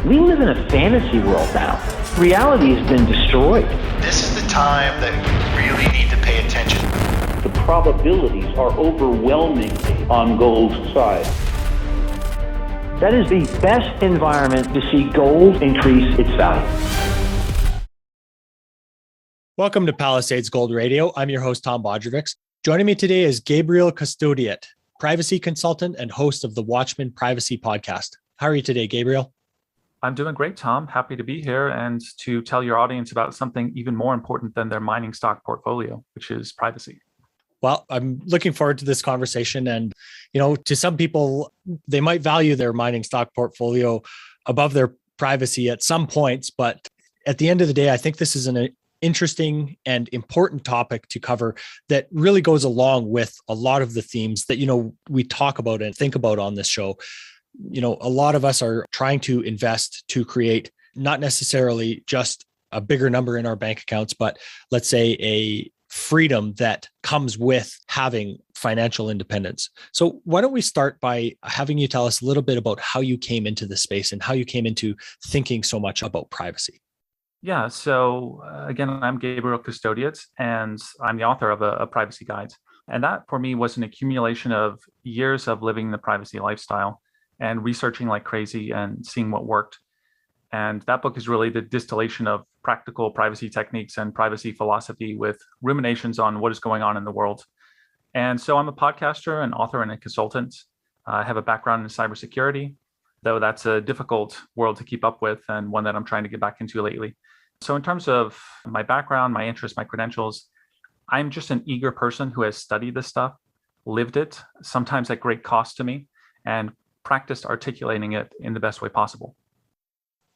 We live in a fantasy world now. Reality has been destroyed. This is the time that you really need to pay attention. The probabilities are overwhelming on gold's side. That is the best environment to see gold increase its value. Welcome to Palisades Gold Radio. I'm your host, Tom Bodrovics. Joining me today is Gabriel Custodiet, privacy consultant and host of the Watchman Privacy podcast. How are you today, Gabriel? I'm doing great, Tom. Happy to be here and to tell your audience about something even more important than their mining stock portfolio, which is privacy. Well, I'm looking forward to this conversation. And, to some people, they might value their mining stock portfolio above their privacy at some points. But at the end of the day, I think this is an interesting and important topic to cover that really goes along with a lot of the themes that, we talk about and think about on this show. A lot of us are trying to invest to create not necessarily just a bigger number in our bank accounts, but let's say a freedom that comes with having financial independence. So why don't we start by having you tell us a little bit about how you came into this space and how you came into thinking so much about privacy? Yeah, so again, I'm Gabriel Custodiet, and I'm the author of a privacy guide. And that for me was an accumulation of years of living the privacy lifestyle and researching like crazy and seeing what worked. And that book is really the distillation of practical privacy techniques and privacy philosophy with ruminations on what is going on in the world. And so I'm a podcaster, an author, and a consultant. I have a background in cybersecurity, though that's a difficult world to keep up with and one that I'm trying to get back into lately. So in terms of my background, my interests, my credentials, I'm just an eager person who has studied this stuff, lived it, sometimes at great cost to me, and practiced articulating it in the best way possible.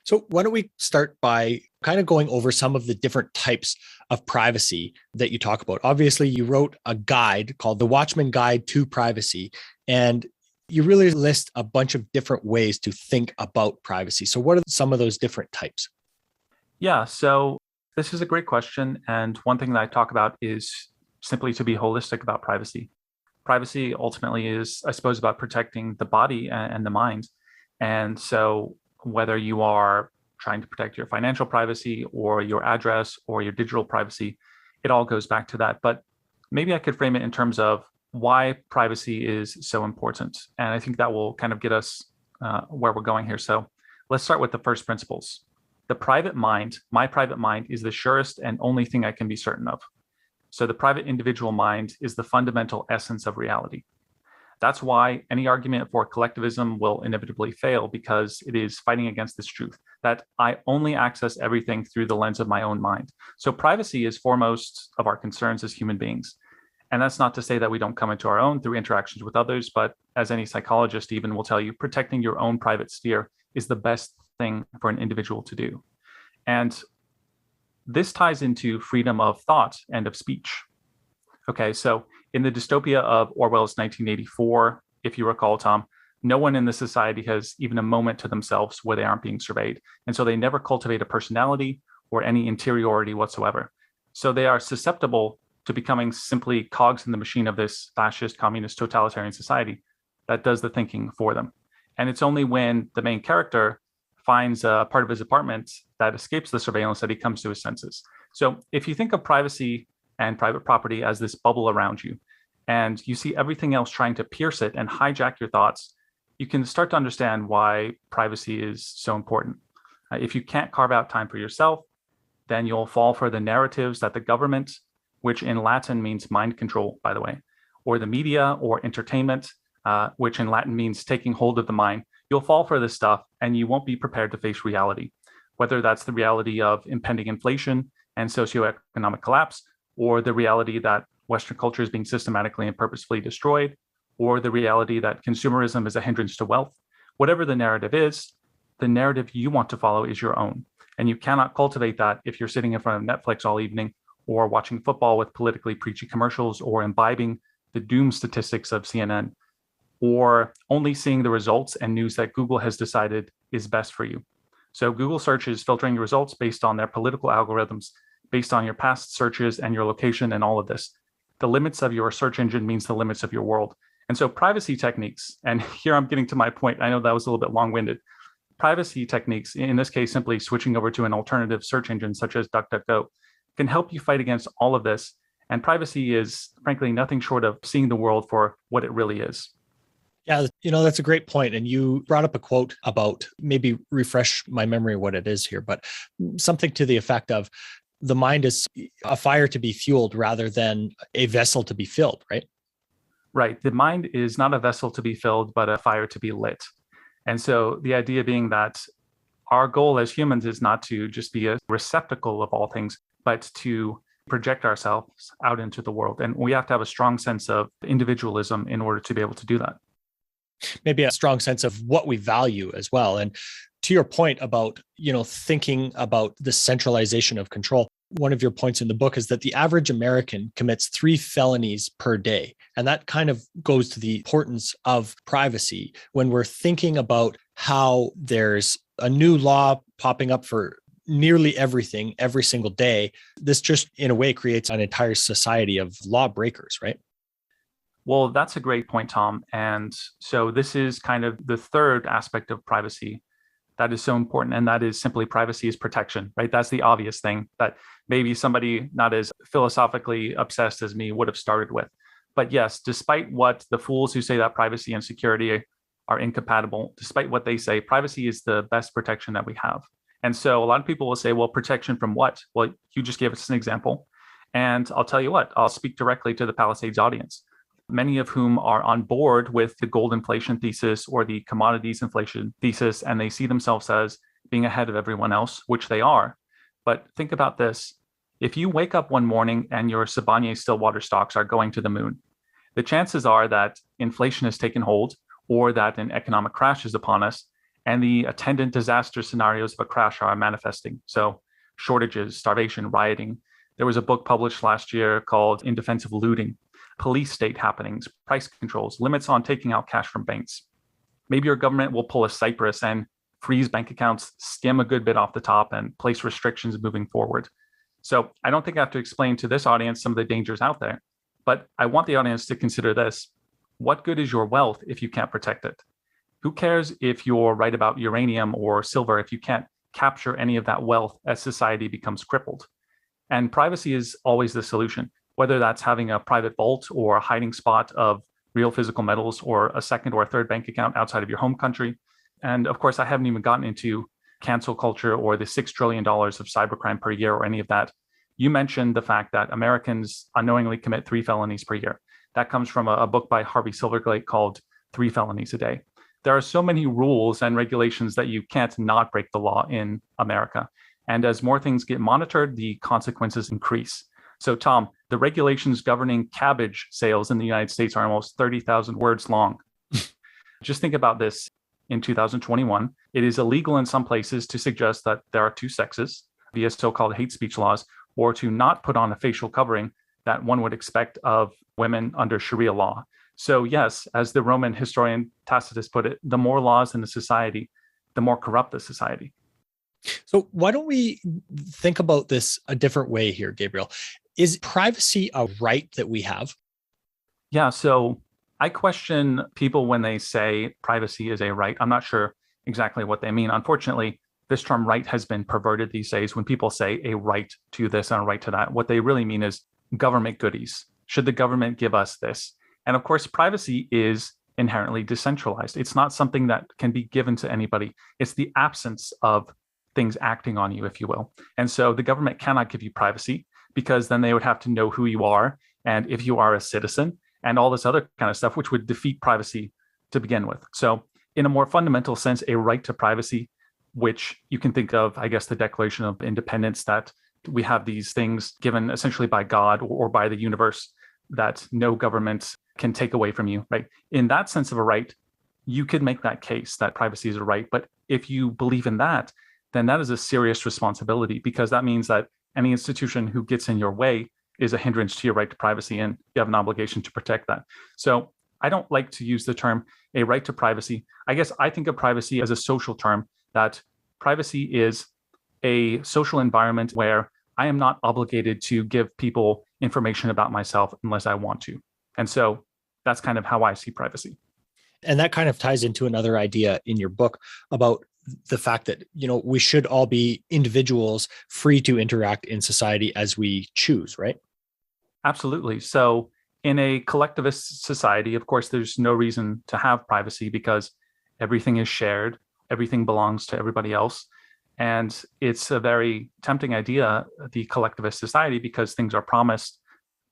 So why don't we start by kind of going over some of the different types of privacy that you talk about? Obviously, you wrote a guide called the Watchman Guide to Privacy, and you really list a bunch of different ways to think about privacy. So what are some of those different types? Yeah, so this is a great question. And one thing that I talk about is simply to be holistic about privacy. Privacy ultimately is, I suppose, about protecting the body and the mind. And so whether you are trying to protect your financial privacy or your address or your digital privacy, it all goes back to that. But maybe I could frame it in terms of why privacy is so important. And I think that will kind of get us where we're going here. So let's start with the first principles. The private mind, my private mind, is the surest and only thing I can be certain of. So the private individual mind is the fundamental essence of reality. That's why any argument for collectivism will inevitably fail, because it is fighting against this truth that I only access everything through the lens of my own mind. So privacy is foremost of our concerns as human beings. And that's not to say that we don't come into our own through interactions with others, but as any psychologist even will tell you, protecting your own private sphere is the best thing for an individual to do. And this ties into freedom of thought and of speech. Okay, so in the dystopia of Orwell's 1984, if you recall, Tom, no one in the society has even a moment to themselves where they aren't being surveyed. And so they never cultivate a personality or any interiority whatsoever. So they are susceptible to becoming simply cogs in the machine of this fascist, communist, totalitarian society that does the thinking for them. And it's only when the main character finds a part of his apartment that escapes the surveillance that he comes to his senses. So if you think of privacy and private property as this bubble around you, and you see everything else trying to pierce it and hijack your thoughts, you can start to understand why privacy is so important. If you can't carve out time for yourself, then you'll fall for the narratives that the government, which in Latin means mind control, by the way, or the media or entertainment, which in Latin means taking hold of the mind. You'll fall for this stuff and you won't be prepared to face reality, whether that's the reality of impending inflation and socioeconomic collapse, or the reality that Western culture is being systematically and purposefully destroyed, or the reality that consumerism is a hindrance to wealth. Whatever the narrative is, the narrative you want to follow is your own. And you cannot cultivate that if you're sitting in front of Netflix all evening, or watching football with politically preachy commercials, or imbibing the doom statistics of CNN, or only seeing the results and news that Google has decided is best for you. So Google search is filtering your results based on their political algorithms, based on your past searches and your location and all of this. The limits of your search engine means the limits of your world. And so privacy techniques, and here I'm getting to my point, I know that was a little bit long-winded, privacy techniques, in this case, simply switching over to an alternative search engine such as DuckDuckGo, can help you fight against all of this. And privacy is, frankly, nothing short of seeing the world for what it really is. Yeah, that's a great point. And you brought up a quote about, maybe refresh my memory what it is here, but something to the effect of, the mind is a fire to be fueled rather than a vessel to be filled, right? Right. The mind is not a vessel to be filled, but a fire to be lit. And so the idea being that our goal as humans is not to just be a receptacle of all things, but to project ourselves out into the world. And we have to have a strong sense of individualism in order to be able to do that. Maybe a strong sense of what we value as well. And to your point about, thinking about the centralization of control, one of your points in the book is that the average American commits 3 felonies per day. And that kind of goes to the importance of privacy when we're thinking about how there's a new law popping up for nearly everything every single day. This just, in a way, creates an entire society of lawbreakers, right? Well, that's a great point, Tom. And so this is kind of the third aspect of privacy that is so important. And that is simply privacy is protection, right? That's the obvious thing that maybe somebody not as philosophically obsessed as me would have started with. But yes, despite what the fools who say that privacy and security are incompatible, despite what they say, privacy is the best protection that we have. And so a lot of people will say, well, protection from what? Well, you just gave us an example. And I'll tell you what, I'll speak directly to the Palisades audience, many of whom are on board with the gold inflation thesis or the commodities inflation thesis, and they see themselves as being ahead of everyone else, which they are. But think about this. If you wake up one morning and your Siboney Stillwater stocks are going to the moon, the chances are that inflation has taken hold or that an economic crash is upon us, and the attendant disaster scenarios of a crash are manifesting. So shortages, starvation, rioting. There was a book published last year called In Defense of Looting, police state happenings, price controls, limits on taking out cash from banks. Maybe your government will pull a Cyprus and freeze bank accounts, skim a good bit off the top, and place restrictions moving forward. So I don't think I have to explain to this audience some of the dangers out there, but I want the audience to consider this. What good is your wealth if you can't protect it? Who cares if you're right about uranium or silver if you can't capture any of that wealth as society becomes crippled? And privacy is always the solution, whether that's having a private vault or a hiding spot of real physical metals or a second or a third bank account outside of your home country. And of course, I haven't even gotten into cancel culture or the $6 trillion of cybercrime per year or any of that. You mentioned the fact that Americans unknowingly commit 3 felonies per year. That comes from a book by Harvey Silverglate called 3 Felonies a Day. There are so many rules and regulations that you can't not break the law in America. And as more things get monitored, the consequences increase. So Tom, the regulations governing cabbage sales in the United States are almost 30,000 words long. Just think about this. In 2021, it is illegal in some places to suggest that there are 2 sexes via so-called hate speech laws, or to not put on a facial covering that one would expect of women under Sharia law. So yes, as the Roman historian Tacitus put it, the more laws in the society, the more corrupt the society. So why don't we think about this a different way here, Gabriel? Is privacy a right that we have? Yeah, so I question people when they say privacy is a right. I'm not sure exactly what they mean. Unfortunately, this term right has been perverted these days. When people say a right to this and a right to that, what they really mean is government goodies. Should the government give us this? And of course, privacy is inherently decentralized. It's not something that can be given to anybody. It's the absence of things acting on you, if you will. And so the government cannot give you privacy because then they would have to know who you are and if you are a citizen and all this other kind of stuff, which would defeat privacy to begin with. So in a more fundamental sense, a right to privacy, which you can think of, I guess, the Declaration of Independence, that we have these things given essentially by God or by the universe that no government can take away from you, right? In that sense of a right, you could make that case that privacy is a right. But if you believe in that, then that is a serious responsibility, because that means that any institution who gets in your way is a hindrance to your right to privacy, and you have an obligation to protect that. So I don't like to use the term a right to privacy. I guess I think of privacy as a social term, that privacy is a social environment where I am not obligated to give people information about myself unless I want to. And so that's kind of how I see privacy. And that kind of ties into another idea in your book about the fact that, we should all be individuals free to interact in society as we choose, right? Absolutely. So in a collectivist society, of course, there's no reason to have privacy because everything is shared, everything belongs to everybody else. And it's a very tempting idea, the collectivist society, because things are promised.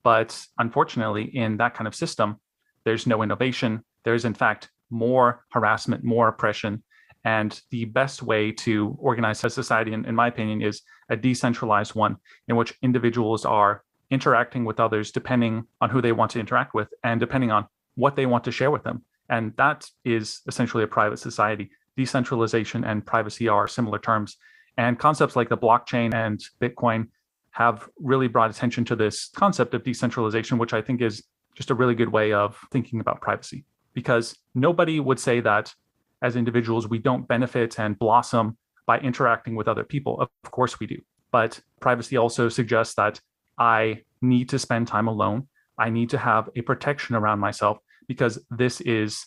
But unfortunately, in that kind of system, there's no innovation. There's, in fact, more harassment, more oppression. And the best way to organize a society, in my opinion, is a decentralized one in which individuals are interacting with others depending on who they want to interact with and depending on what they want to share with them. And that is essentially a private society. Decentralization and privacy are similar terms. And concepts like the blockchain and Bitcoin have really brought attention to this concept of decentralization, which I think is just a really good way of thinking about privacy. Because nobody would say that as individuals, we don't benefit and blossom by interacting with other people. Of course we do. But privacy also suggests that I need to spend time alone. I need to have a protection around myself because this is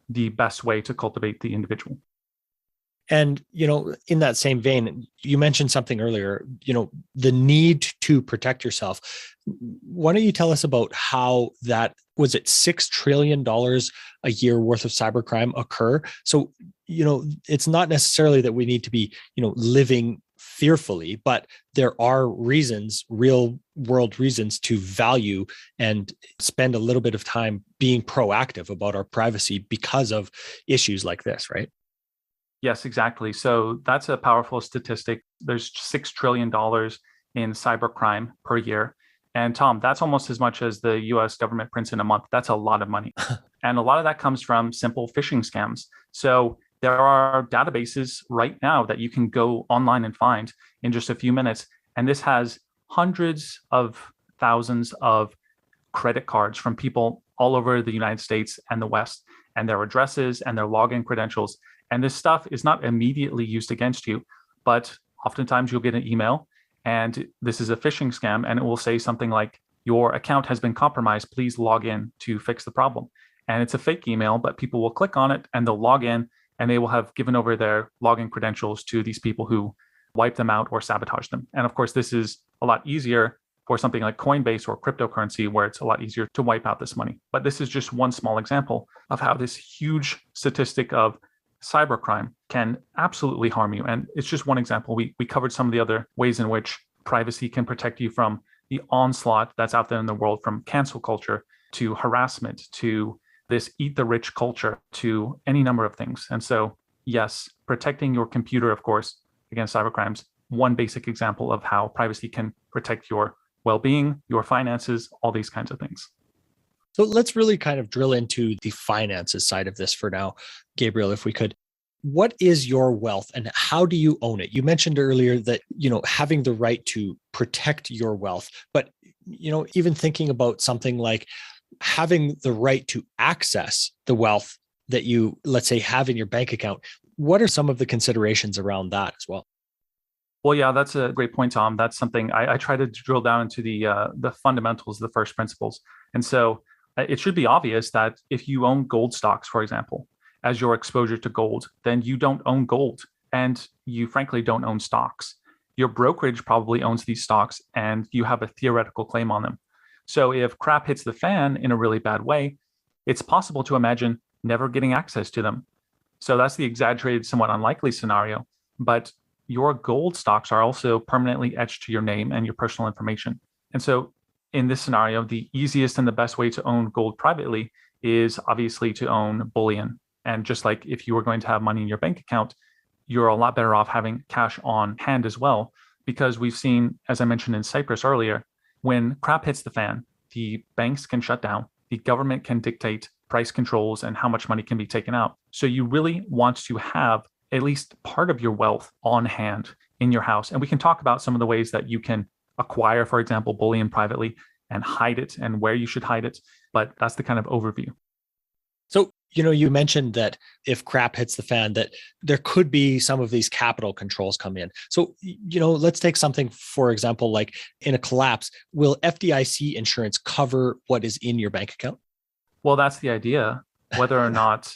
the best way to cultivate the individual. And, in that same vein, you mentioned something earlier, the need to protect yourself. Why don't you tell us about how that, was it $6 trillion a year worth of cybercrime occur? So, it's not necessarily that we need to be, living fearfully, but there are reasons, real world reasons to value and spend a little bit of time being proactive about our privacy because of issues like this, right? Yes, exactly. So that's a powerful statistic. There's $6 trillion in cybercrime per year. And Tom, that's almost as much as the US government prints in a month. That's a lot of money. And a lot of that comes from simple phishing scams. So there are databases right now that you can go online and find in just a few minutes. And this has hundreds of thousands of credit cards from people all over the United States and the West, and their addresses and their login credentials. And this stuff is not immediately used against you, but oftentimes you'll get an email and this is a phishing scam and it will say something like, your account has been compromised, please log in to fix the problem. And it's a fake email, but people will click on it and they'll log in and they will have given over their login credentials to these people who wipe them out or sabotage them. And of course, this is a lot easier for something like Coinbase or cryptocurrency, where it's a lot easier to wipe out this money. But this is just one small example of how this huge statistic of cybercrime can absolutely harm you. And it's just one example. We covered some of the other ways in which privacy can protect you from the onslaught that's out there in the world, from cancel culture to harassment to this eat the rich culture to any number of things. And so, yes, protecting your computer, of course, against cybercrimes, one basic example of how privacy can protect your well-being, your finances, all these kinds of things. So let's really kind of drill into the finances side of this for now, Gabriel, if we could. What is your wealth and how do you own it? You mentioned earlier that, having the right to protect your wealth, but, even thinking about something like having the right to access the wealth that you, let's say, have in your bank account, what are some of the considerations around that as well? Well, yeah, that's a great point, Tom. That's something I try to drill down into the fundamentals, the first principles. And so it should be obvious that if you own gold stocks, for example, as your exposure to gold, then you don't own gold and you frankly don't own stocks. Your brokerage probably owns these stocks and you have a theoretical claim on them. So if crap hits the fan in a really bad way, it's possible to imagine never getting access to them. So that's the exaggerated, somewhat unlikely scenario. But your gold stocks are also permanently etched to your name and your personal information. And so in this scenario, the easiest and the best way to own gold privately is obviously to own bullion. And just like if you were going to have money in your bank account, you're a lot better off having cash on hand as well, because we've seen, as I mentioned in Cyprus earlier, when crap hits the fan, the banks can shut down, the government can dictate price controls and how much money can be taken out. So you really want to have at least part of your wealth on hand in your house. And we can talk about some of the ways that you can acquire, for example, bullion privately and hide it and where you should hide it. But that's the kind of overview. So, you mentioned that if crap hits the fan, that there could be some of these capital controls come in. So, let's take something, for example, like in a collapse, will FDIC insurance cover what is in your bank account? Well, that's the idea. Whether or not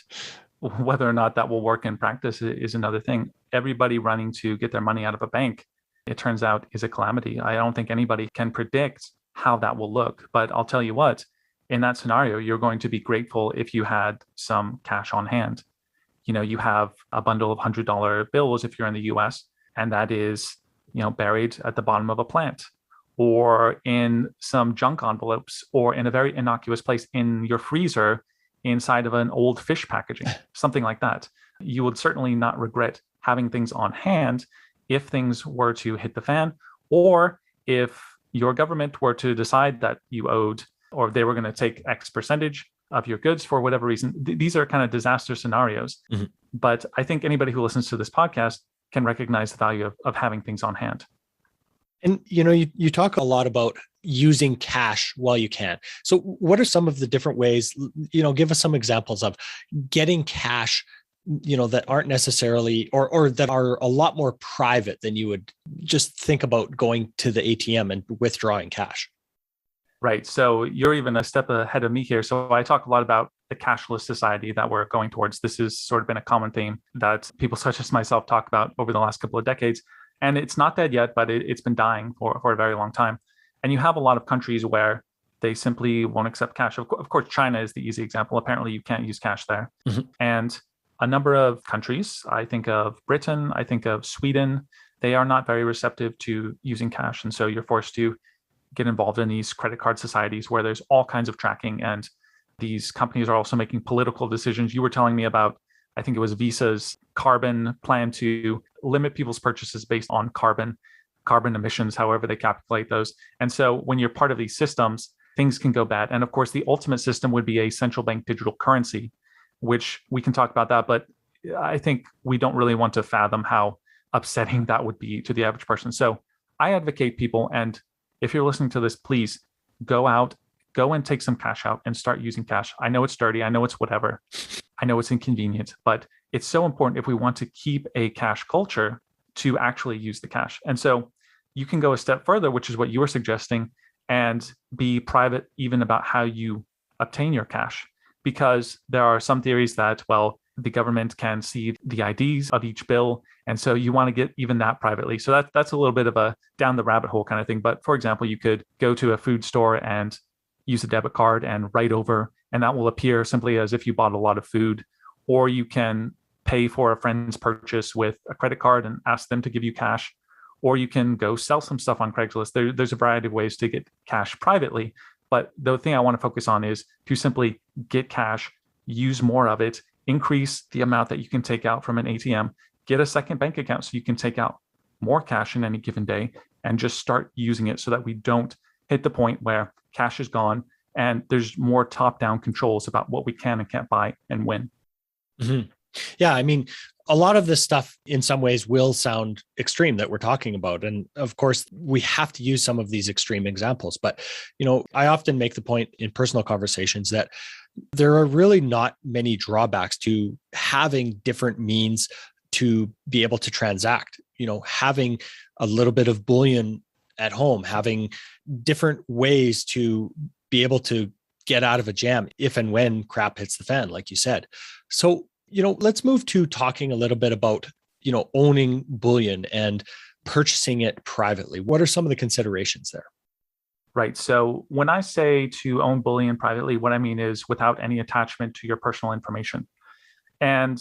that will work in practice is another thing. Everybody running to get their money out of a bank, it turns out, is a calamity. I don't think anybody can predict how that will look. But I'll tell you what, in that scenario, you're going to be grateful if you had some cash on hand. You have a bundle of $100 bills if you're in the US, and that is, buried at the bottom of a plant or in some junk envelopes or in a very innocuous place in your freezer inside of an old fish packaging, something like that. You would certainly not regret having things on hand if things were to hit the fan, or if your government were to decide that you owed, or they were going to take X percentage of your goods for whatever reason. These are kind of disaster scenarios. Mm-hmm. But I think anybody who listens to this podcast can recognize the value of having things on hand. And, you talk a lot about using cash while you can. So what are some of the different ways, give us some examples of getting cash, that aren't necessarily, or that are a lot more private than you would just think about going to the ATM and withdrawing cash. Right. So you're even a step ahead of me here. So I talk a lot about the cashless society that we're going towards. This has sort of been a common theme that people such as myself talk about over the last couple of decades. And it's not dead yet, but it's been dying for a very long time. And you have a lot of countries where they simply won't accept cash. Of course, China is the easy example. Apparently, you can't use cash there. Mm-hmm. And a number of countries, I think of Britain, I think of Sweden, they are not very receptive to using cash. And so you're forced to get involved in these credit card societies where there's all kinds of tracking. And these companies are also making political decisions. You were telling me about, I think it was Visa's carbon plan to limit people's purchases based on carbon emissions, however they calculate those. And so when you're part of these systems, things can go bad. And of course, the ultimate system would be a central bank digital currency, which we can talk about that. But I think we don't really want to fathom how upsetting that would be to the average person. So I advocate people, and if you're listening to this, please go and take some cash out and start using cash. I know it's dirty. I know it's whatever. I know it's inconvenient, but it's so important if we want to keep a cash culture to actually use the cash. And so you can go a step further, which is what you were suggesting, and be private even about how you obtain your cash. Because there are some theories that, the government can see the IDs of each bill. And so you want to get even that privately. So that's a little bit of a down the rabbit hole kind of thing. But for example, you could go to a food store and use a debit card and write over, and that will appear simply as if you bought a lot of food. Or you can pay for a friend's purchase with a credit card and ask them to give you cash. Or you can go sell some stuff on Craigslist. There's a variety of ways to get cash privately. But the thing I want to focus on is to simply get cash, use more of it, increase the amount that you can take out from an ATM, get a second bank account so you can take out more cash in any given day, and just start using it so that we don't hit the point where cash is gone and there's more top-down controls about what we can and can't buy and when. Mm-hmm. Yeah, I mean, a lot of this stuff in some ways will sound extreme that we're talking about. And of course, we have to use some of these extreme examples. But, I often make the point in personal conversations that there are really not many drawbacks to having different means to be able to transact, having a little bit of bullion at home, having different ways to be able to get out of a jam if and when crap hits the fan, like you said. So, let's move to talking a little bit about, owning bullion and purchasing it privately. What are some of the considerations there? Right. So when I say to own bullion privately, what I mean is without any attachment to your personal information. And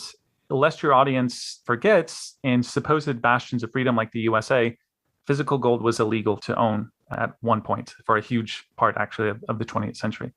lest your audience forgets, in supposed bastions of freedom like the USA, physical gold was illegal to own at one point for a huge part, actually, of the 20th century.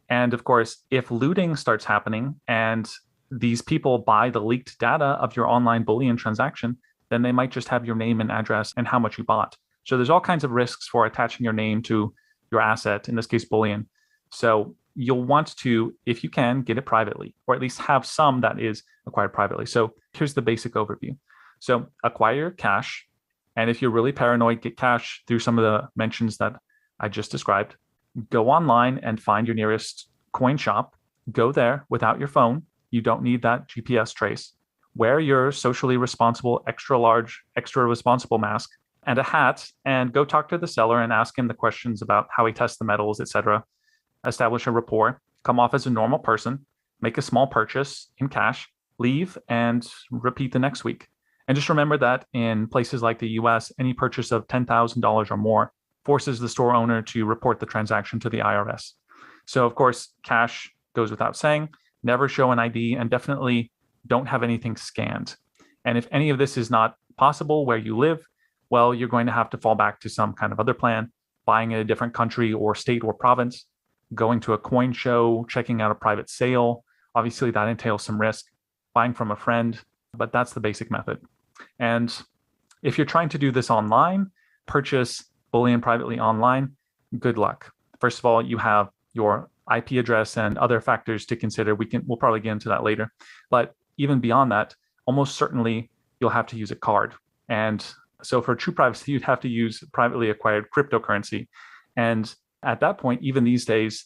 And of course, if looting starts happening and these people buy the leaked data of your online bullion transaction, then they might just have your name and address and how much you bought. So there's all kinds of risks for attaching your name to your asset, in this case, bullion. So you'll want to, if you can, get it privately, or at least have some that is acquired privately. So here's the basic overview. So acquire cash. And if you're really paranoid, get cash through some of the mentions that I just described. Go online and find your nearest coin shop. Go there without your phone. You don't need that GPS trace. Wear your socially responsible, extra large, extra responsible mask and a hat, and go talk to the seller and ask him the questions about how he tests the metals, etc. Establish a rapport, come off as a normal person, make a small purchase in cash, leave, and repeat the next week. And just remember that in places like the US, any purchase of $10,000 or more forces the store owner to report the transaction to the IRS. So, of course, cash goes without saying. Never show an ID, and definitely don't have anything scanned. And if any of this is not possible where you live, well, you're going to have to fall back to some kind of other plan, buying in a different country or state or province, going to a coin show, checking out a private sale. Obviously, that entails some risk, buying from a friend, but that's the basic method. And if you're trying to do this online, purchase bullion privately online, good luck. First of all, you have your IP address and other factors to consider. We'll probably get into that later. But even beyond that, almost certainly you'll have to use a card. And so for true privacy, you'd have to use privately acquired cryptocurrency. And at that point, even these days,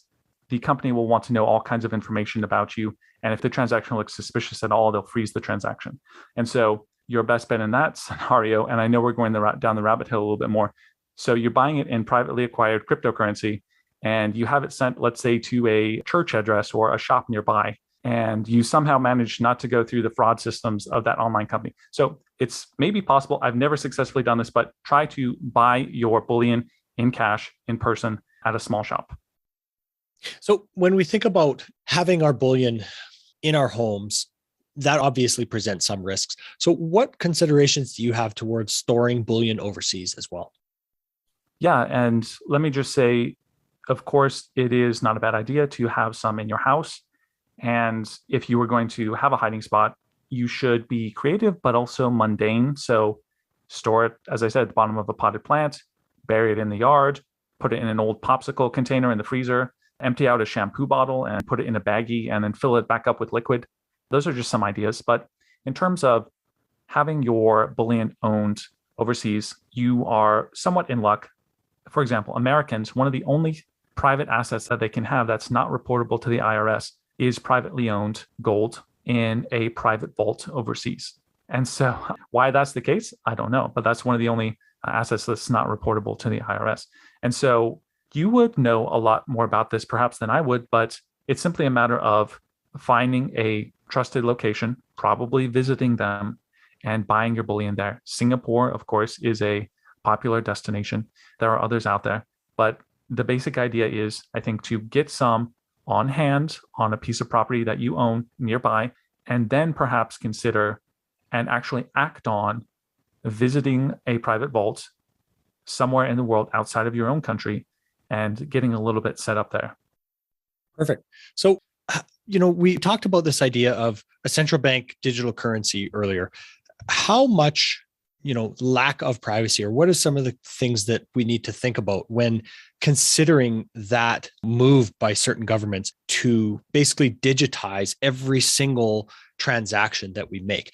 the company will want to know all kinds of information about you. And if the transaction looks suspicious at all, they'll freeze the transaction. And so your best bet in that scenario, and I know we're going down the rabbit hole a little bit more. So you're buying it in privately acquired cryptocurrency, and you have it sent, let's say, to a church address or a shop nearby, and you somehow manage not to go through the fraud systems of that online company. So it's maybe possible. I've never successfully done this, but try to buy your bullion in cash in person at a small shop. So when we think about having our bullion in our homes, that obviously presents some risks. So what considerations do you have towards storing bullion overseas as well? Yeah, and let me just say, of course, it is not a bad idea to have some in your house. And if you were going to have a hiding spot, you should be creative, but also mundane. So store it, as I said, at the bottom of a potted plant, bury it in the yard, put it in an old popsicle container in the freezer, empty out a shampoo bottle and put it in a baggie, and then fill it back up with liquid. Those are just some ideas. But in terms of having your bullion owned overseas, you are somewhat in luck. For example, Americans, one of the only private assets that they can have that's not reportable to the IRS is privately owned gold in a private vault overseas. And so why that's the case, I don't know, but that's one of the only assets that's not reportable to the IRS. And so you would know a lot more about this perhaps than I would, but it's simply a matter of finding a trusted location, probably visiting them, and buying your bullion there. Singapore, of course, is a popular destination. There are others out there, but the basic idea is, I think, to get some on hand on a piece of property that you own nearby, and then perhaps consider and actually act on visiting a private vault somewhere in the world outside of your own country and getting a little bit set up there. Perfect. So, we talked about this idea of a central bank digital currency earlier. How much, lack of privacy, or what are some of the things that we need to think about when considering that move by certain governments to basically digitize every single transaction that we make?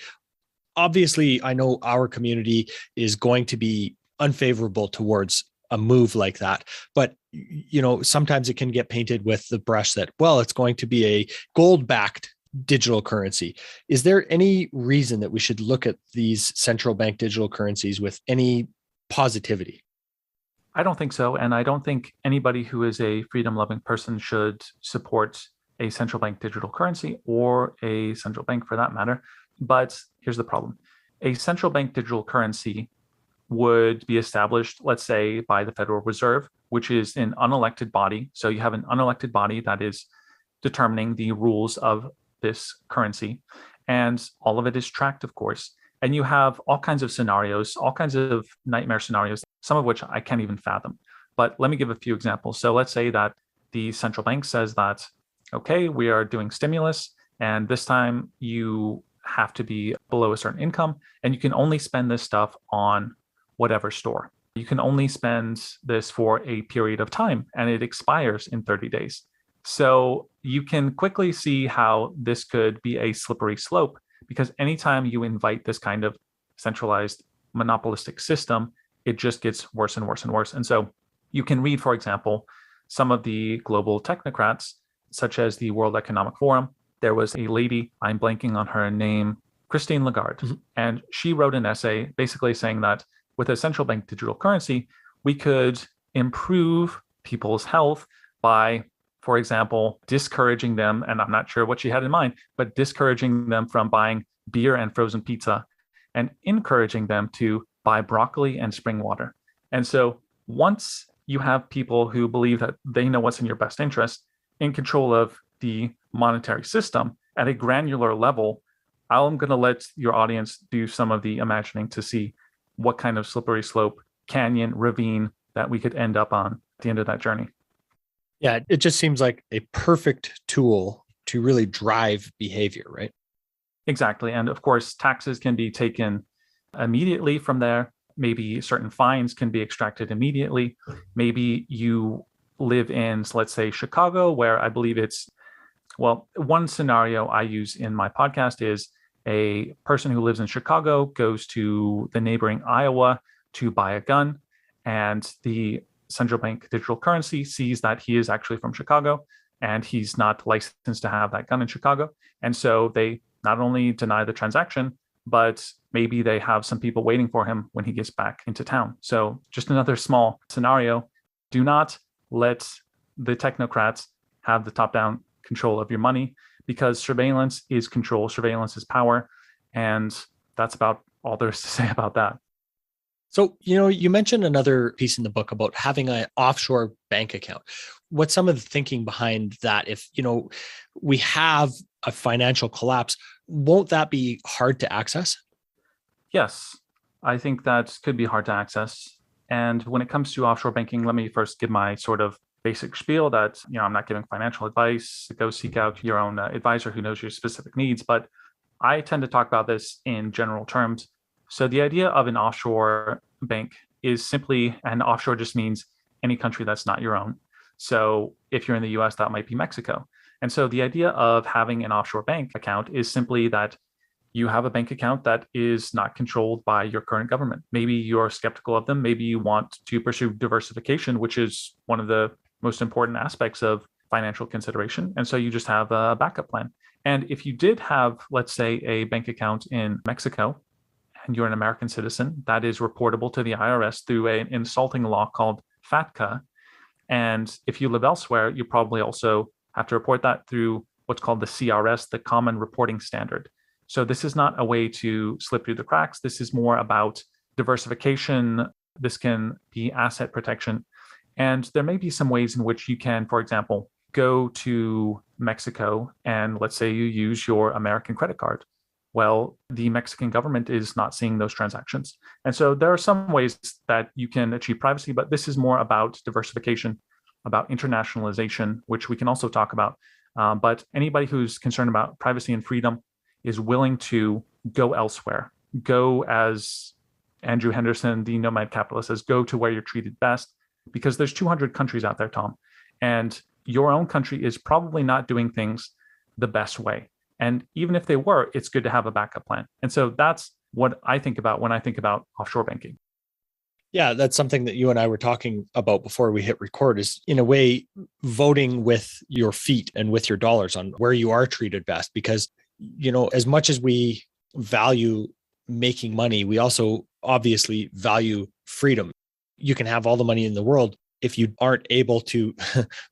Obviously, I know our community is going to be unfavorable towards a move like that, but sometimes it can get painted with the brush that, well, it's going to be a gold-backed digital currency. Is there any reason that we should look at these central bank digital currencies with any positivity? I don't think so. And I don't think anybody who is a freedom-loving person should support a central bank digital currency or a central bank for that matter. But here's the problem. A central bank digital currency would be established, let's say, by the Federal Reserve, which is an unelected body. So you have an unelected body that is determining the rules of this currency. And all of it is tracked, of course. And you have all kinds of scenarios, all kinds of nightmare scenarios, some of which I can't even fathom. But let me give a few examples. So let's say that the central bank says that, okay, we are doing stimulus, and this time you have to be below a certain income, and you can only spend this stuff on whatever store. You can only spend this for a period of time, and it expires in 30 days. So you can quickly see how this could be a slippery slope, because anytime you invite this kind of centralized monopolistic system, it just gets worse and worse and worse. And so you can read, for example, some of the global technocrats, such as the World Economic Forum. There was a lady, I'm blanking on her name, Christine Lagarde, and she wrote an essay basically saying that with a central bank digital currency, we could improve people's health by for example, discouraging them, and I'm not sure what she had in mind, but discouraging them from buying beer and frozen pizza and encouraging them to buy broccoli and spring water. And so once you have people who believe that they know what's in your best interest in control of the monetary system at a granular level, I'm going to let your audience do some of the imagining to see what kind of slippery slope, canyon, ravine that we could end up on at the end of that journey. Yeah, it just seems like a perfect tool to really drive behavior, right? Exactly. And of course, taxes can be taken immediately from there. Maybe certain fines can be extracted immediately. Maybe you live in, let's say, Chicago, where I believe one scenario I use in my podcast is a person who lives in Chicago goes to the neighboring Iowa to buy a gun, and the central bank digital currency sees that he is actually from Chicago and he's not licensed to have that gun in Chicago. And so they not only deny the transaction, but maybe they have some people waiting for him when he gets back into town. So just another small scenario. Do not let the technocrats have the top-down control of your money, because surveillance is control, surveillance is power. And that's about all there is to say about that. So, you mentioned another piece in the book about having an offshore bank account. What's some of the thinking behind that? If, we have a financial collapse, won't that be hard to access? Yes, I think that could be hard to access. And when it comes to offshore banking, let me first give my sort of basic spiel that, I'm not giving financial advice. Go seek out your own advisor who knows your specific needs. But I tend to talk about this in general terms. So the idea of an offshore bank is simply, and offshore just means any country that's not your own. So if you're in the US, that might be Mexico. And so the idea of having an offshore bank account is simply that you have a bank account that is not controlled by your current government. Maybe you're skeptical of them. Maybe you want to pursue diversification, which is one of the most important aspects of financial consideration. And so you just have a backup plan. And if you did have, let's say, a bank account in Mexico, and you're an American citizen, that is reportable to the IRS through an insulting law called FATCA. And if you live elsewhere, you probably also have to report that through what's called the CRS, the Common Reporting Standard. So this is not a way to slip through the cracks. This is more about diversification. This can be asset protection. And there may be some ways in which you can, for example, go to Mexico and let's say you use your American credit card. Well, the Mexican government is not seeing those transactions. And so there are some ways that you can achieve privacy, but this is more about diversification, about internationalization, which we can also talk about. But anybody who's concerned about privacy and freedom is willing to go elsewhere. Go, as Andrew Henderson, the nomad capitalist, says, go to where you're treated best, because there's 200 countries out there, Tom. And your own country is probably not doing things the best way. And even if they were, it's good to have a backup plan. And so that's what I think about when I think about offshore banking. Yeah, that's something that you and I were talking about before we hit record, is in a way voting with your feet and with your dollars on where you are treated best. Because, as much as we value making money, we also obviously value freedom. You can have all the money in the world if you aren't able to,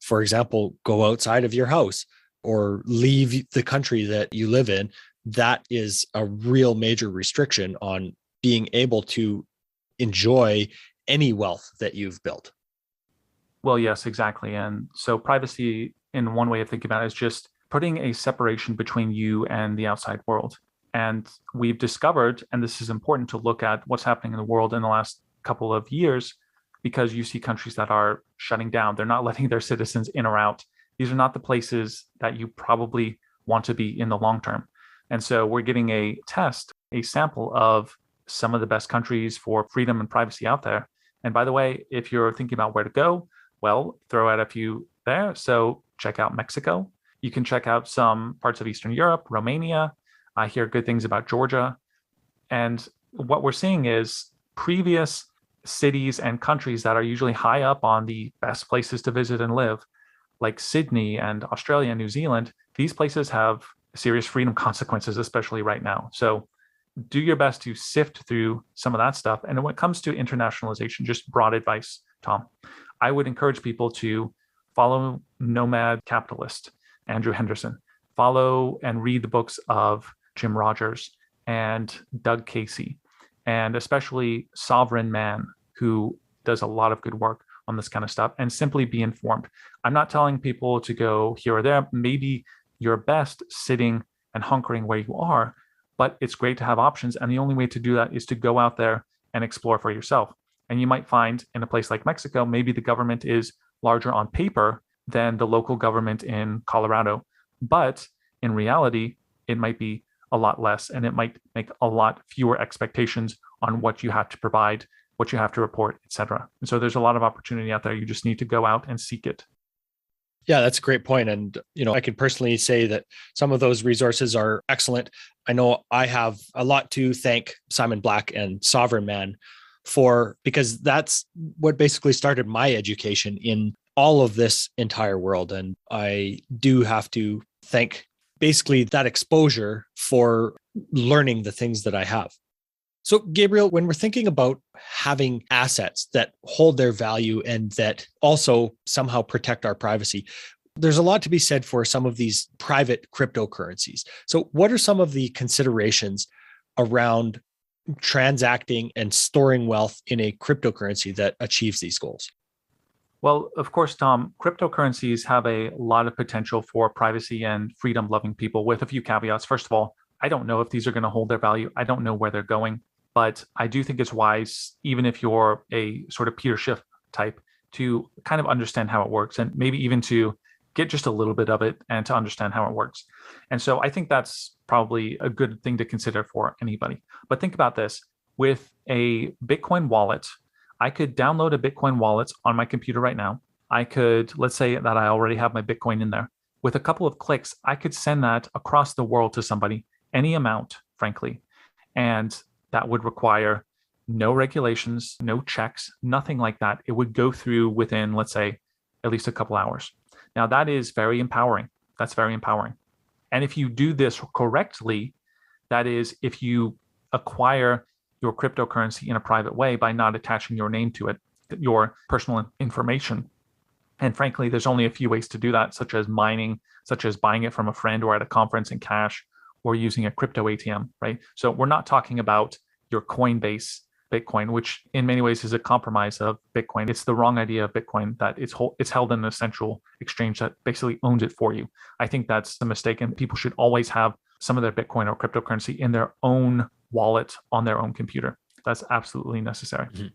for example, go outside of your house or leave the country that you live in. That is a real major restriction on being able to enjoy any wealth that you've built. Well, yes, exactly. And so privacy, in one way of thinking about it, is just putting a separation between you and the outside world. And we've discovered, and this is important to look at what's happening in the world in the last couple of years, because you see countries that are shutting down. They're not letting their citizens in or out. These are not the places that you probably want to be in the long term. And so we're getting a sample of some of the best countries for freedom and privacy out there. And by the way, if you're thinking about where to go, well, throw out a few there. So check out Mexico. You can check out some parts of Eastern Europe, Romania. I hear good things about Georgia. And what we're seeing is previous cities and countries that are usually high up on the best places to visit and live, like Sydney and Australia and New Zealand. These places have serious freedom consequences, especially right now. So do your best to sift through some of that stuff. And when it comes to internationalization, just broad advice, Tom, I would encourage people to follow Nomad Capitalist, Andrew Henderson. Follow and read the books of Jim Rogers and Doug Casey, and especially Sovereign Man, who does a lot of good work on this kind of stuff, and simply be informed. I'm not telling people to go here or there. Maybe you're best sitting and hunkering where you are, but it's great to have options. And the only way to do that is to go out there and explore for yourself. And you might find in a place like Mexico, maybe the government is larger on paper than the local government in Colorado. But in reality, it might be a lot less, and it might make a lot fewer expectations on what you have to provide, what you have to report, etc. And so there's a lot of opportunity out there. You just need to go out and seek it. Yeah, that's a great point. And, I can personally say that some of those resources are excellent. I know I have a lot to thank Simon Black and Sovereign Man for, because that's what basically started my education in all of this entire world. And I do have to thank basically that exposure for learning the things that I have. So, Gabriel, when we're thinking about having assets that hold their value and that also somehow protect our privacy, there's a lot to be said for some of these private cryptocurrencies. So what are some of the considerations around transacting and storing wealth in a cryptocurrency that achieves these goals? Well, of course, Tom, cryptocurrencies have a lot of potential for privacy and freedom-loving people, with a few caveats. First of all, I don't know if these are going to hold their value. I don't know where they're going. But I do think it's wise, even if you're a sort of Peter Schiff type, to kind of understand how it works, and maybe even to get just a little bit of it and to understand how it works. And so I think that's probably a good thing to consider for anybody. But think about this. With a Bitcoin wallet, I could download a Bitcoin wallet on my computer right now. I could, let's say that I already have my Bitcoin in there. With a couple of clicks, I could send that across the world to somebody, any amount, frankly. And that would require no regulations, no checks, nothing like that. It would go through within, let's say, at least a couple hours. Now, that is very empowering. That's very empowering. And if you do this correctly, that is, if you acquire your cryptocurrency in a private way by not attaching your name to it, your personal information. And frankly, there's only a few ways to do that, such as mining, such as buying it from a friend or at a conference in cash, or using a crypto ATM, right? So we're not talking about your Coinbase Bitcoin, which in many ways is a compromise of Bitcoin. It's the wrong idea of Bitcoin, that it's held in an central exchange that basically owns it for you. I think that's a mistake, and people should always have some of their Bitcoin or cryptocurrency in their own wallet on their own computer. That's absolutely necessary. Mm-hmm.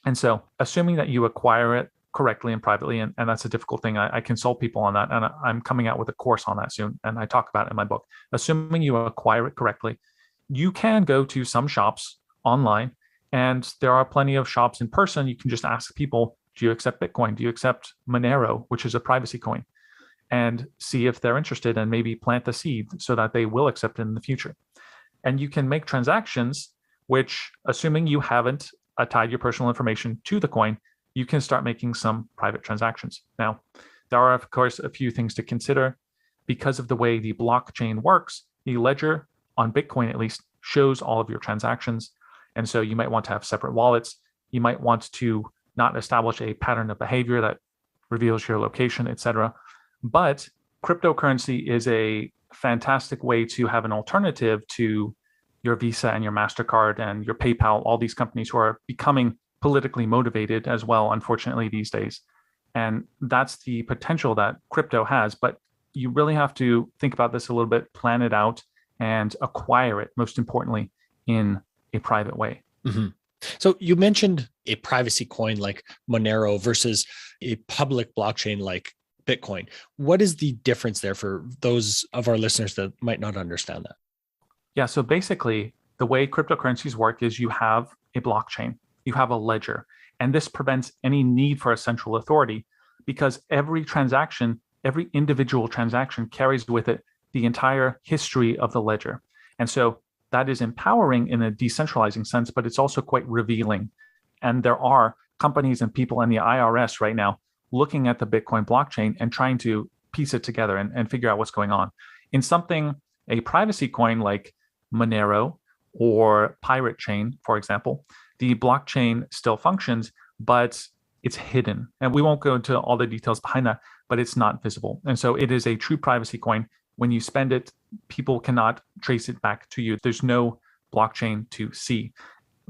And so assuming that you acquire it correctly and privately, and that's a difficult thing. I consult people on that, and I'm coming out with a course on that soon, and I talk about it in my book. Assuming you acquire it correctly, you can go to some shops online, and there are plenty of shops in person. You can just ask people, do you accept Bitcoin? Do you accept Monero, which is a privacy coin? And see if they're interested, and maybe plant the seed so that they will accept it in the future. And you can make transactions, which, assuming you haven't tied your personal information to the coin, you can start making some private transactions. Now, there are, of course, a few things to consider. Because of the way the blockchain works, the ledger on Bitcoin, at least, shows all of your transactions. And so you might want to have separate wallets. You might want to not establish a pattern of behavior that reveals your location, etc. But cryptocurrency is a fantastic way to have an alternative to your Visa and your MasterCard and your PayPal, all these companies who are becoming politically motivated as well, unfortunately, these days. And that's the potential that crypto has. But you really have to think about this a little bit, plan it out, and acquire it, most importantly, in a private way. Mm-hmm. So you mentioned a privacy coin like Monero versus a public blockchain like Bitcoin. What is the difference there for those of our listeners that might not understand that? Yeah, so basically, the way cryptocurrencies work is you have a blockchain, you have a ledger, and this prevents any need for a central authority, because every transaction, every individual transaction carries with it the entire history of the ledger. And so that is empowering in a decentralizing sense, but it's also quite revealing. And there are companies and people in the IRS right now looking at the Bitcoin blockchain and trying to piece it together and figure out what's going on. In something, a privacy coin like Monero or Pirate Chain, for example, the blockchain still functions, but it's hidden. And we won't go into all the details behind that, but it's not visible. And so it is a true privacy coin. When you spend it, people cannot trace it back to you. There's no blockchain to see.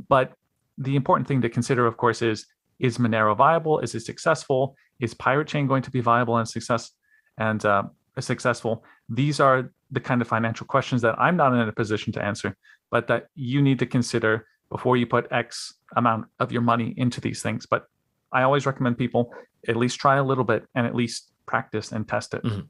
But the important thing to consider, of course, is Monero viable? Is it successful? Is Pirate Chain going to be viable and successful? These are the kind of financial questions that I'm not in a position to answer, but that you need to consider before you put X amount of your money into these things. But I always recommend people at least try a little bit and at least practice and test it. Mm-hmm.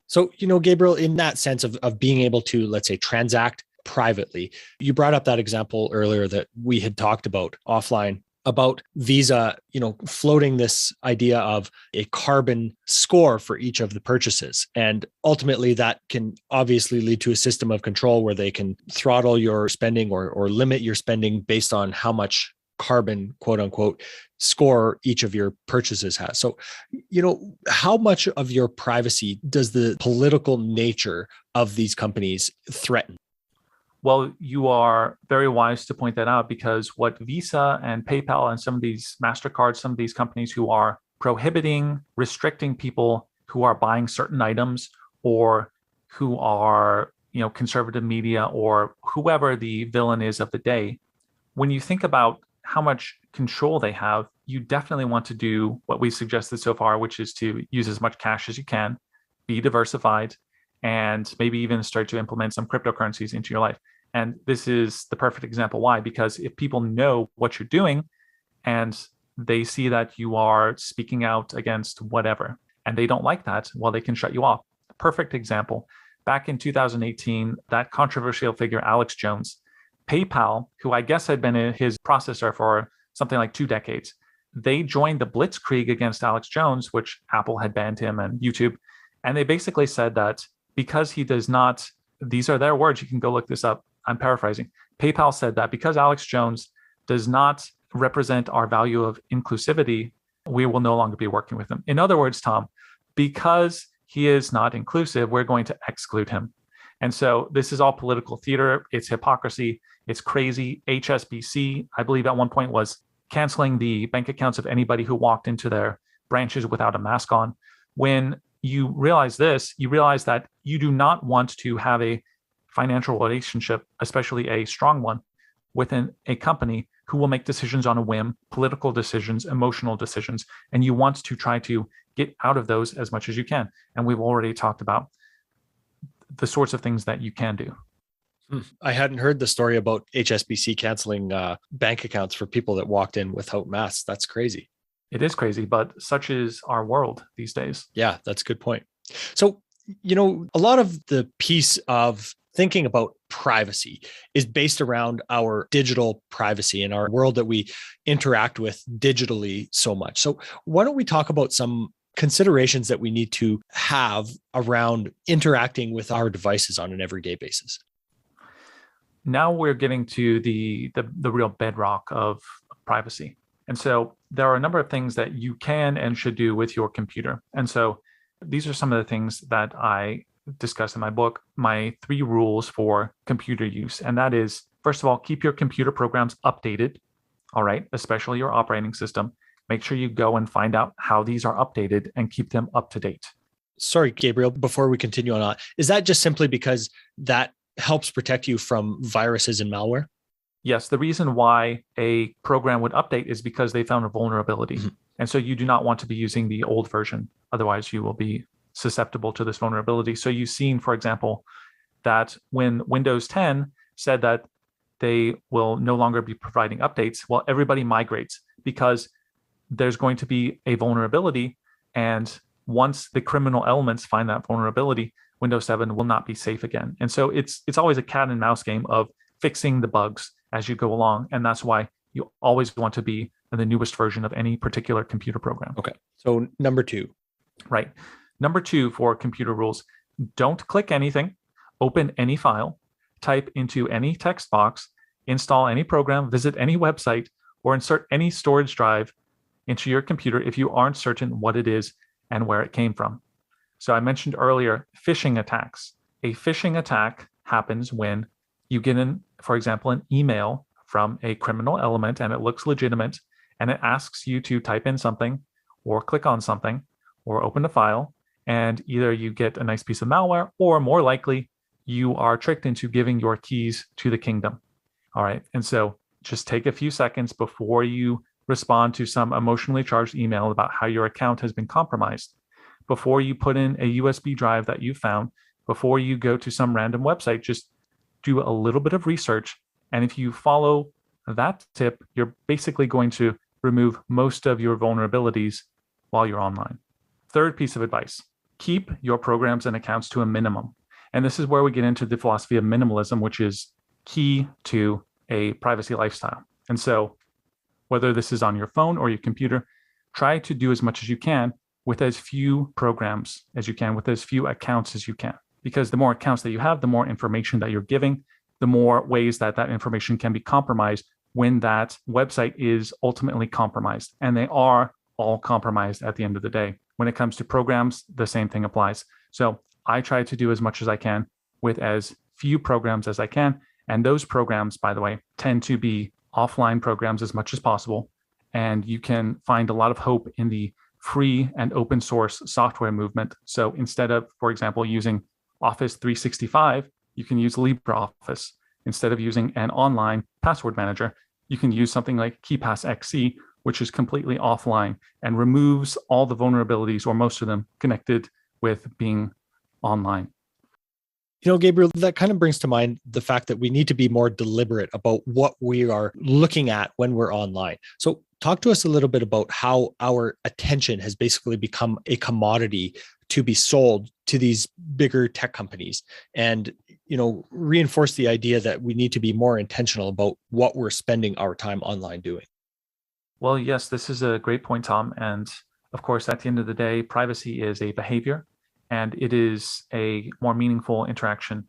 So, Gabriel, in that sense of being able to, let's say, transact privately, you brought up that example earlier that we had talked about offline about Visa, floating this idea of a carbon score for each of the purchases. And ultimately that can obviously lead to a system of control where they can throttle your spending or limit your spending based on how much carbon, quote unquote, score each of your purchases has. So, how much of your privacy does the political nature of these companies threaten? Well, you are very wise to point that out, because what Visa and PayPal and some of these MasterCard, some of these companies who are prohibiting, restricting people who are buying certain items, or who are, conservative media, or whoever the villain is of the day, when you think about how much control they have, you definitely want to do what we suggested so far, which is to use as much cash as you can, be diversified, and maybe even start to implement some cryptocurrencies into your life. And this is the perfect example. Why? Because if people know what you're doing and they see that you are speaking out against whatever, and they don't like that, well, they can shut you off. Perfect example. Back in 2018, that controversial figure, Alex Jones, PayPal, who I guess had been his processor for something like 2 decades, they joined the blitzkrieg against Alex Jones, which Apple had banned him and YouTube. And they basically said that because he does not, these are their words, you can go look this up, I'm paraphrasing. PayPal said that because Alex Jones does not represent our value of inclusivity, we will no longer be working with him. In other words, Tom, because he is not inclusive, we're going to exclude him. And so this is all political theater. It's hypocrisy. It's crazy. HSBC, I believe at one point, was canceling the bank accounts of anybody who walked into their branches without a mask on. When you realize this, you realize that you do not want to have a financial relationship, especially a strong one, within a company who will make decisions on a whim, political decisions, emotional decisions, and you want to try to get out of those as much as you can. And we've already talked about the sorts of things that you can do. I hadn't heard the story about HSBC canceling bank accounts for people that walked in without masks. That's crazy. It is crazy, but such is our world these days. Yeah, that's a good point. So, a lot of the piece of thinking about privacy is based around our digital privacy and our world that we interact with digitally so much. So why don't we talk about some considerations that we need to have around interacting with our devices on an everyday basis? Now we're getting to the real bedrock of privacy. And so there are a number of things that you can and should do with your computer. And so these are some of the things that I discuss in my book, my 3 rules for computer use. And that is, first of all, keep your computer programs updated. All right, especially your operating system. Make sure you go and find out how these are updated and keep them up to date. Sorry, Gabriel, before we continue on, is that just simply because that helps protect you from viruses and malware? Yes, the reason why a program would update is because they found a vulnerability. Mm-hmm. And so you do not want to be using the old version. Otherwise, you will be susceptible to this vulnerability. So you've seen, for example, that when Windows 10 said that they will no longer be providing updates, well, everybody migrates because there's going to be a vulnerability. And once the criminal elements find that vulnerability, Windows 7 will not be safe again. And so it's always a cat and mouse game of fixing the bugs as you go along. And that's why you always want to be in the newest version of any particular computer program. Okay. So number 2. Right. Number 2 for computer rules, don't click anything, open any file, type into any text box, install any program, visit any website, or insert any storage drive into your computer if you aren't certain what it is and where it came from. So I mentioned earlier, phishing attacks. A phishing attack happens when you get in, for example, an email from a criminal element and it looks legitimate, and it asks you to type in something or click on something or open a file, and either you get a nice piece of malware, or more likely, you are tricked into giving your keys to the kingdom. All right. And so just take a few seconds before you respond to some emotionally charged email about how your account has been compromised, before you put in a USB drive that you found, before you go to some random website, just do a little bit of research. And if you follow that tip, you're basically going to remove most of your vulnerabilities while you're online. Third piece of advice, keep your programs and accounts to a minimum. And this is where we get into the philosophy of minimalism, which is key to a privacy lifestyle. And so whether this is on your phone or your computer, try to do as much as you can with as few programs as you can, with as few accounts as you can. Because the more accounts that you have, the more information that you're giving, the more ways that that information can be compromised when that website is ultimately compromised. And they are all compromised at the end of the day. When it comes to programs, the same thing applies. So I try to do as much as I can with as few programs as I can. And those programs, by the way, tend to be offline programs as much as possible. And you can find a lot of hope in the free and open source software movement. So instead of, for example, using Office 365, you can use LibreOffice. Instead of using an online password manager, you can use something like KeePass XC, which is completely offline and removes all the vulnerabilities, or most of them, connected with being online. You know, Gabriel, that kind of brings to mind the fact that we need to be more deliberate about what we are looking at when we're online. So talk to us a little bit about how our attention has basically become a commodity to be sold to these bigger tech companies, and, you know, reinforce the idea that we need to be more intentional about what we're spending our time online doing. Well, yes, this is a great point, Tom. And of course, at the end of the day, privacy is a behavior, and it is a more meaningful interaction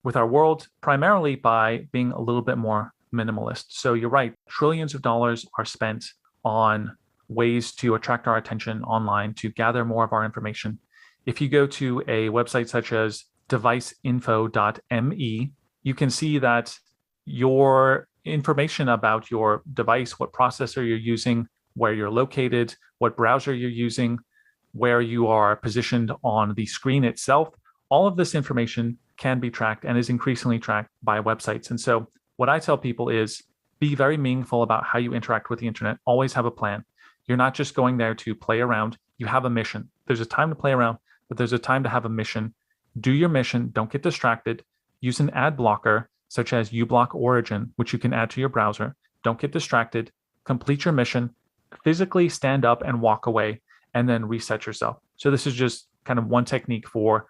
with our world, primarily by being a little bit more minimalist. So you're right, trillions of dollars are spent on ways to attract our attention online, to gather more of our information. If you go to a website such as deviceinfo.me, you can see that your information about your device, what processor you're using, where you're located, what browser you're using, where you are positioned on the screen itself, all of this information can be tracked and is increasingly tracked by websites. And so what I tell people is be very meaningful about how you interact with the internet. Always have a plan. You're not just going there to play around. You have a mission. There's a time to play around, but there's a time to have a mission. Do your mission. Don't get distracted. Use an ad blocker such as uBlock Origin, which you can add to your browser. Don't get distracted. Complete your mission. Physically stand up and walk away, and then reset yourself. So this is just kind of one technique for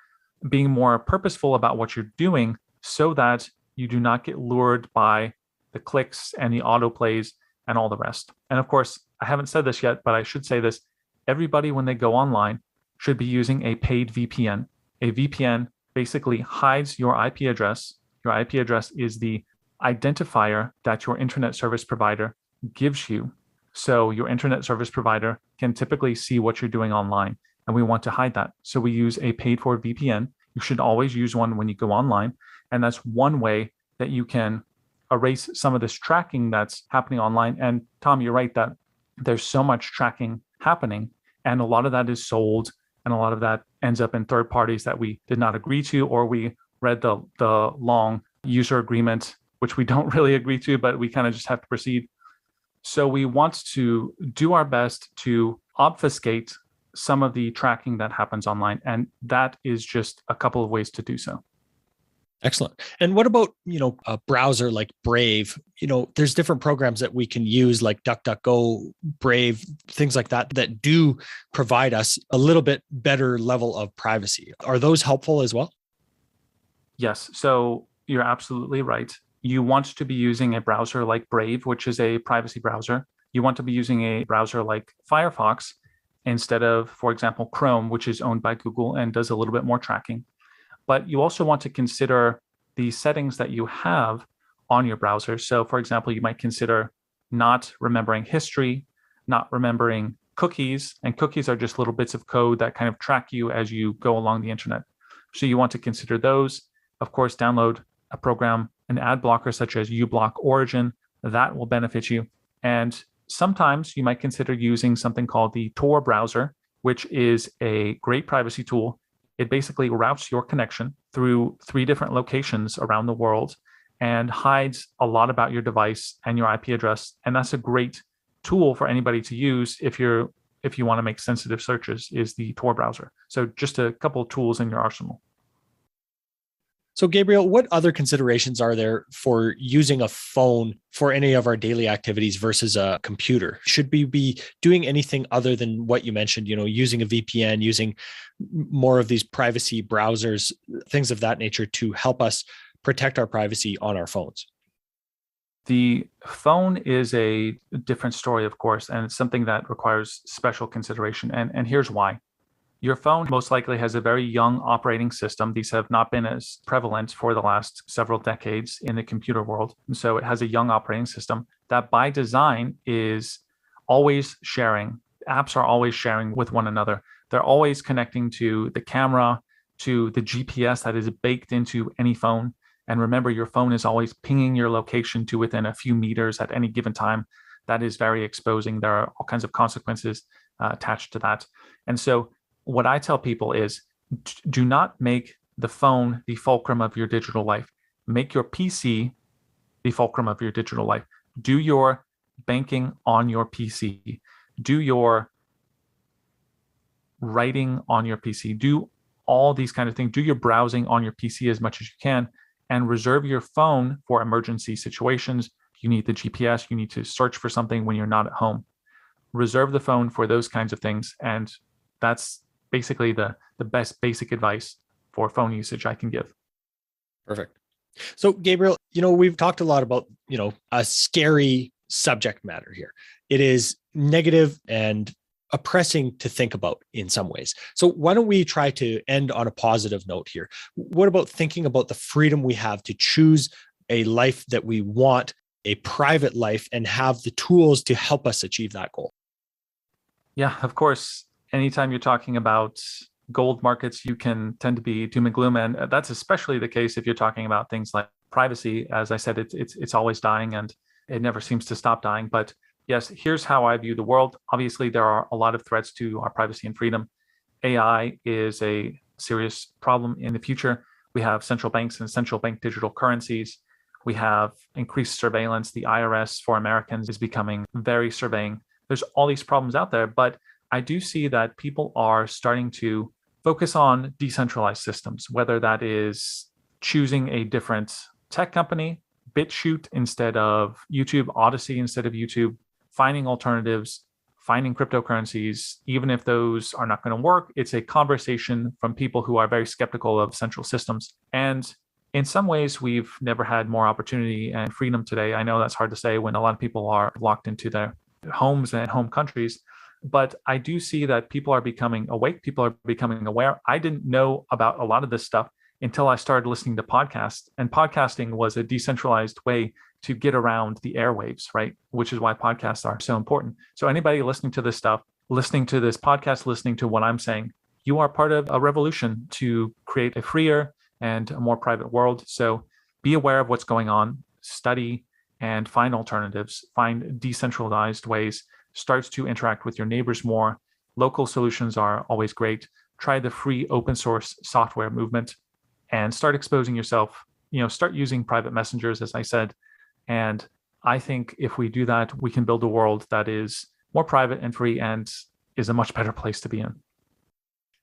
being more purposeful about what you're doing so that you do not get lured by the clicks and the autoplays and all the rest. And of course, I haven't said this yet, but I should say this. Everybody, when they go online, should be using a paid VPN. A VPN basically hides your IP address. Your IP address is the identifier that your internet service provider gives you. So your internet service provider can typically see what you're doing online, and we want to hide that. So we use a paid for VPN. You should always use one when you go online. And that's one way that you can erase some of this tracking that's happening online. And Tom, you're right that there's so much tracking happening, and a lot of that is sold, and a lot of that ends up in third parties that we did not agree to, or we read the long user agreement, which we don't really agree to, but we kind of just have to proceed. So we want to do our best to obfuscate some of the tracking that happens online. And that is just a couple of ways to do so. Excellent. And what about, you know, a browser like Brave? You know, there's different programs that we can use like DuckDuckGo, Brave, things like that, that do provide us a little bit better level of privacy. Are those helpful as well? Yes. So you're absolutely right. You want to be using a browser like Brave, which is a privacy browser. You want to be using a browser like Firefox instead of, for example, Chrome, which is owned by Google and does a little bit more tracking. But you also want to consider the settings that you have on your browser. So, for example, you might consider not remembering history, not remembering cookies, and cookies are just little bits of code that kind of track you as you go along the internet. So you want to consider those. Of course, download a program, an ad blocker such as uBlock Origin. That will benefit you. And sometimes you might consider using something called the Tor browser, which is a great privacy tool. It basically routes your connection through 3 different locations around the world and hides a lot about your device and your IP address. And that's a great tool for anybody to use if you want to make sensitive searches, is the Tor browser. So just a couple of tools in your arsenal. So Gabriel, what other considerations are there for using a phone for any of our daily activities versus a computer? Should we be doing anything other than what you mentioned, using a VPN, using more of these privacy browsers, things of that nature to help us protect our privacy on our phones? The phone is a different story, of course, and it's something that requires special consideration. And here's why. Your phone most likely has a very young operating system. These have not been as prevalent for the last several decades in the computer world. And so it has a young operating system that by design is always sharing. Apps are always sharing with one another. They're always connecting to the camera, to the GPS that is baked into any phone. And remember, your phone is always pinging your location to within a few meters at any given time. That is very exposing. There are all kinds of consequences attached to that. And so what I tell people is, do not make the phone the fulcrum of your digital life. Make your PC the fulcrum of your digital life. Do your banking on your PC. Do your writing on your PC. Do all these kind of things. Do your browsing on your PC as much as you can, and reserve your phone for emergency situations. You need the GPS. You need to search for something when you're not at home. Reserve the phone for those kinds of things. And that's basically the best basic advice for phone usage I can give. Perfect. So Gabriel, we've talked a lot about, a scary subject matter here. It is negative and oppressing to think about in some ways. So why don't we try to end on a positive note here? What about thinking about the freedom we have to choose a life that we want, a private life, and have the tools to help us achieve that goal? Yeah, of course. Anytime you're talking about gold markets, you can tend to be doom and gloom. And that's especially the case if you're talking about things like privacy. As I said, it's always dying and it never seems to stop dying. But yes, here's how I view the world. Obviously, there are a lot of threats to our privacy and freedom. AI is a serious problem in the future. We have central banks and central bank digital currencies. We have increased surveillance. The IRS for Americans is becoming very surveying. There's all these problems out there, but I do see that people are starting to focus on decentralized systems, whether that is choosing a different tech company, BitChute instead of YouTube, Odyssey instead of YouTube, finding alternatives, finding cryptocurrencies. Even if those are not going to work, it's a conversation from people who are very skeptical of central systems. And in some ways, we've never had more opportunity and freedom today. I know that's hard to say when a lot of people are locked into their homes and home countries. But I do see that people are becoming awake. People are becoming aware. I didn't know about a lot of this stuff until I started listening to podcasts. And podcasting was a decentralized way to get around the airwaves, right? Which is why podcasts are so important. So anybody listening to this stuff, listening to this podcast, listening to what I'm saying, you are part of a revolution to create a freer and a more private world. So be aware of what's going on, study and find alternatives, find decentralized ways. Start to interact with your neighbors more. Local solutions are always great. Try the free open source software movement and start exposing yourself. Start using private messengers, as I said. And I think if we do that, we can build a world that is more private and free and is a much better place to be in.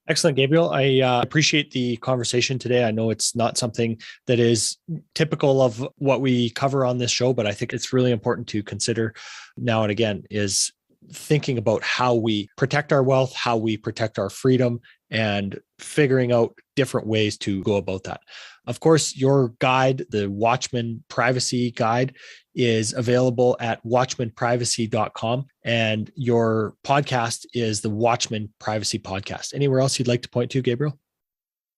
Excellent, Gabriel. I appreciate the conversation today. I know it's not something that is typical of what we cover on this show, but I think it's really important to consider now and again is thinking about how we protect our wealth, how we protect our freedom, and figuring out different ways to go about that. Of course, your guide, the Watchman Privacy Guide, is available at watchmanprivacy.com. And your podcast is the Watchman Privacy Podcast. Anywhere else you'd like to point to, Gabriel?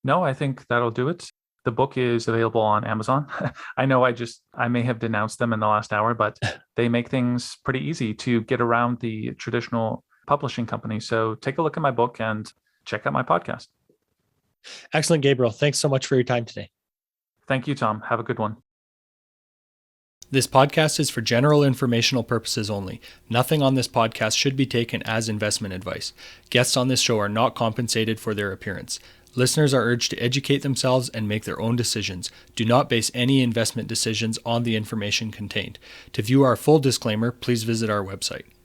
No, I think that'll do it. The book is available on Amazon. I know I may have denounced them in the last hour, but they make things pretty easy to get around the traditional publishing company. So take a look at my book and check out my podcast. Excellent, Gabriel. Thanks so much for your time today. Thank you, Tom. Have a good one. This podcast is for general informational purposes only. Nothing on this podcast should be taken as investment advice. Guests on this show are not compensated for their appearance. Listeners are urged to educate themselves and make their own decisions. Do not base any investment decisions on the information contained. To view our full disclaimer, please visit our website.